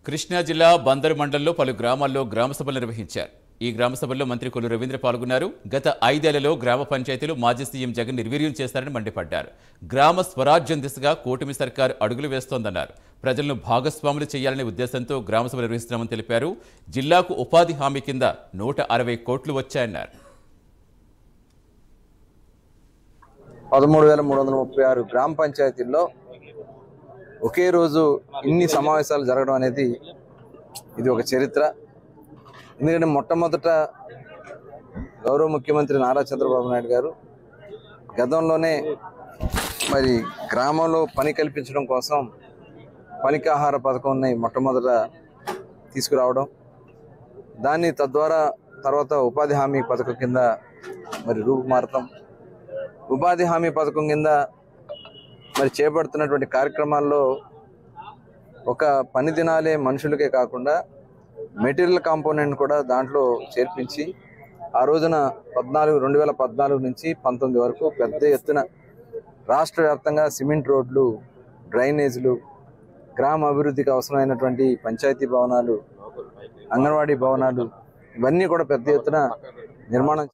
కృష్ణా జిల్లా బందరు మండలంలో పలు గ్రామాల్లో గ్రామ సభలు నిర్వహించారు. ఈ గ్రామ సభల్లో మంత్రి కొల్లు రవీంద్ర పాల్గొన్నారు. గత 5 ఏళ్లలో గ్రామ పంచాయతీలు మాజీ సీఎం జగన్ నిర్వీర్యం చేస్తారని మండిపడ్డారు. గ్రామ స్వరాజ్యం దిశగా కూటమి సర్కారు అడుగులు వేస్తోందన్నారు. ప్రజలను భాగస్వాములు చేయాలనే ఉద్దేశంతో గ్రామ సభ నిర్వహిస్తున్నామని తెలిపారు. జిల్లాకు ఉపాధి హామీ కింద 160 కోట్లు వచ్చాయన్నారు. 13,336 గ్రామ పంచాయతీల్లో ఒకే రోజు ఇన్ని సమావేశాలు జరగడం అనేది ఇది ఒక చరిత్ర. ఎందుకంటే మొట్టమొదట గౌరవ ముఖ్యమంత్రి నారా చంద్రబాబు నాయుడు గారు గతంలోనే మరి గ్రామంలో పని కల్పించడం కోసం పనికాహార పథకాన్ని మొట్టమొదట తీసుకురావడం, దాన్ని తద్వారా తర్వాత ఉపాధి హామీ పథకం కింద మరి రూపుమారటం, ఉపాధి హామీ పథకం కింద మరి చేపడుతున్నటువంటి కార్యక్రమాల్లో ఒక పని దినాలే మనుషులకే కాకుండా మెటీరియల్ కాంపోనెంట్ కూడా దాంట్లో చేర్పించి ఆ రోజున 2014 నుంచి 19 వరకు పెద్ద ఎత్తున రాష్ట్ర వ్యాప్తంగా సిమెంట్ రోడ్లు, డ్రైనేజీలు, గ్రామ అభివృద్ధికి అవసరమైనటువంటి పంచాయతీ భవనాలు, అంగన్వాడీ భవనాలు ఇవన్నీ కూడా పెద్ద ఎత్తున నిర్మాణం